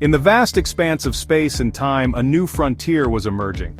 In the vast expanse of space and time, a new frontier was emerging.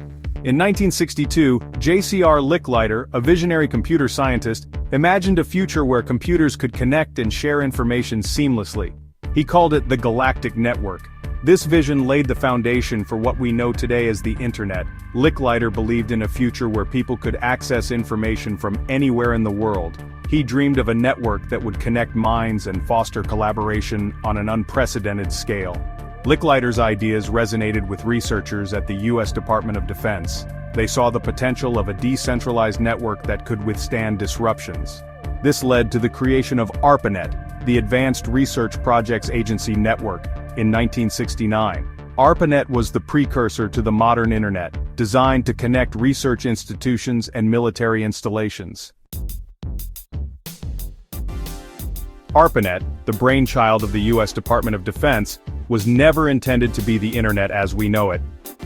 In 1962, J.C.R. Licklider, a visionary computer scientist, imagined a future where computers could connect and share information seamlessly. He called it the Galactic Network. This vision laid the foundation for what we know today as the Internet. Licklider believed in a future where people could access information from anywhere in the world. He dreamed of a network that would connect minds and foster collaboration on an unprecedented scale. Licklider's ideas resonated with researchers at the U.S. Department of Defense. They saw the potential of a decentralized network that could withstand disruptions. This led to the creation of ARPANET, the Advanced Research Projects Agency Network, in 1969. ARPANET was the precursor to the modern Internet, designed to connect research institutions and military installations. ARPANET, the brainchild of the U.S. Department of Defense, was never intended to be the Internet as we know it.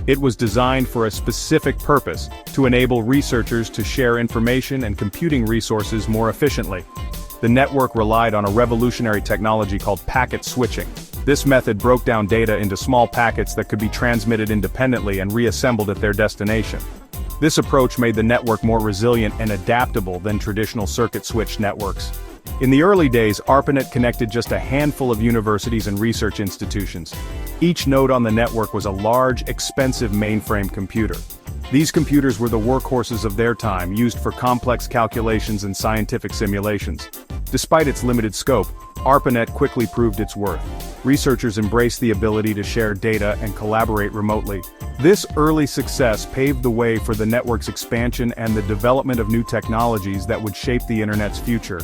It was designed for a specific purpose, to enable researchers to share information and computing resources more efficiently. The network relied on a revolutionary technology called packet switching. This method broke down data into small packets that could be transmitted independently and reassembled at their destination. This approach made the network more resilient and adaptable than traditional circuit switch networks. In the early days, ARPANET connected just a handful of universities and research institutions. Each node on the network was a large, expensive mainframe computer. These computers were the workhorses of their time, used for complex calculations and scientific simulations. Despite its limited scope, ARPANET quickly proved its worth. Researchers embraced the ability to share data and collaborate remotely. This early success paved the way for the network's expansion and the development of new technologies that would shape the Internet's future.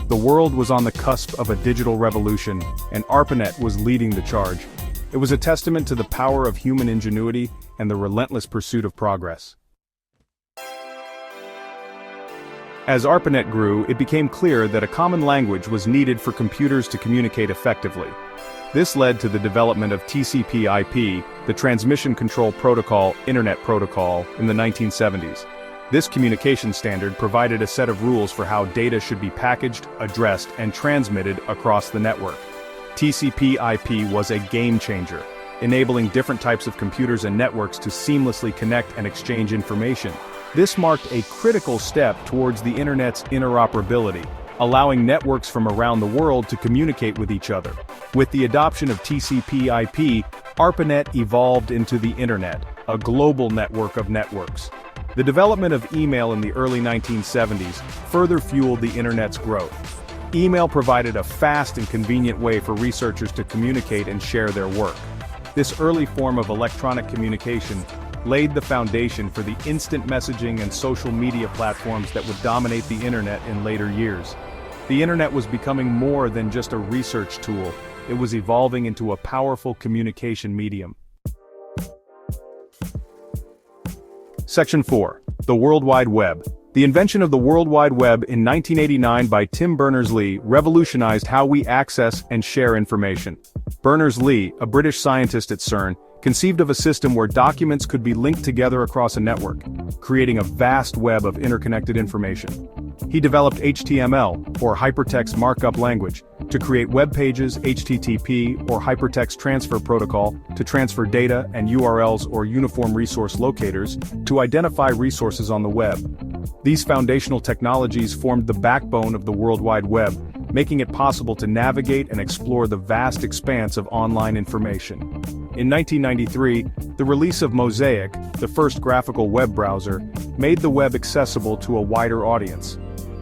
The world was on the cusp of a digital revolution, and ARPANET was leading the charge. It was a testament to the power of human ingenuity and the relentless pursuit of progress. As ARPANET grew, it became clear that a common language was needed for computers to communicate effectively. This led to the development of TCP/IP, the Transmission Control Protocol, Internet Protocol, in the 1970s. This communication standard provided a set of rules for how data should be packaged, addressed, and transmitted across the network. TCP/IP was a game changer, enabling different types of computers and networks to seamlessly connect and exchange information. This marked a critical step towards the Internet's interoperability, allowing networks from around the world to communicate with each other. With the adoption of TCP/IP, ARPANET evolved into the Internet, a global network of networks. The development of email in the early 1970s further fueled the Internet's growth. Email provided a fast and convenient way for researchers to communicate and share their work. This early form of electronic communication laid the foundation for the instant messaging and social media platforms that would dominate the Internet in later years. The Internet was becoming more than just a research tool. It was evolving into a powerful communication medium. Section 4. The World Wide Web. The invention of the World Wide Web in 1989 by Tim Berners-Lee revolutionized how we access and share information. Berners-Lee, a British scientist at CERN, conceived of a system where documents could be linked together across a network, creating a vast web of interconnected information. He developed HTML, or Hypertext Markup Language, to create web pages, HTTP, or Hypertext Transfer Protocol, to transfer data and URLs or Uniform Resource Locators, to identify resources on the web. These foundational technologies formed the backbone of the World Wide Web, making it possible to navigate and explore the vast expanse of online information. In 1993, the release of Mosaic, the first graphical web browser, made the web accessible to a wider audience.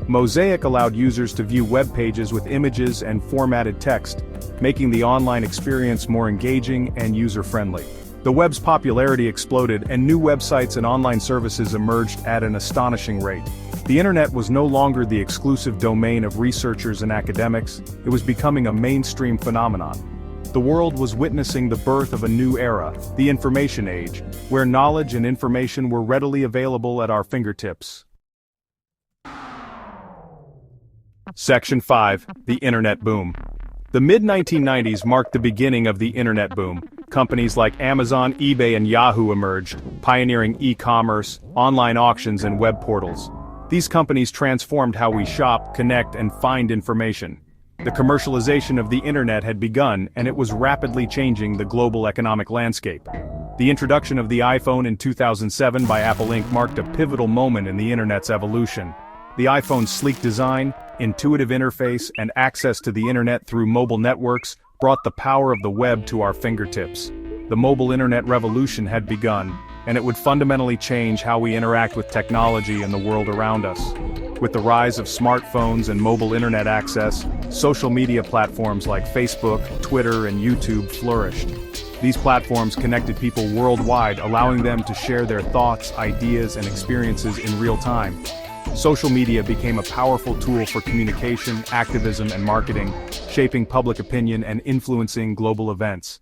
Mosaic allowed users to view web pages with images and formatted text, making the online experience more engaging and user-friendly. The web's popularity exploded and new websites and online services emerged at an astonishing rate. The Internet was no longer the exclusive domain of researchers and academics, it was becoming a mainstream phenomenon. The world was witnessing the birth of a new era, the information age, where knowledge and information were readily available at our fingertips. Section 5. The Internet Boom. The mid-1990s marked the beginning of the Internet boom. Companies like Amazon, eBay, and Yahoo emerged, pioneering e-commerce, online auctions, and web portals. These companies transformed how we shop, connect, and find information. The commercialization of the internet had begun, and it was rapidly changing the global economic landscape. The introduction of the iPhone in 2007 by Apple Inc. marked a pivotal moment in the internet's evolution. The iPhone's sleek design, intuitive interface, and access to the internet through mobile networks brought the power of the web to our fingertips. The mobile internet revolution had begun, and it would fundamentally change how we interact with technology and the world around us. With the rise of smartphones and mobile internet access, social media platforms like Facebook, Twitter, and YouTube flourished. These platforms connected people worldwide, allowing them to share their thoughts, ideas, and experiences in real time. Social media became a powerful tool for communication, activism, and marketing, shaping public opinion and influencing global events.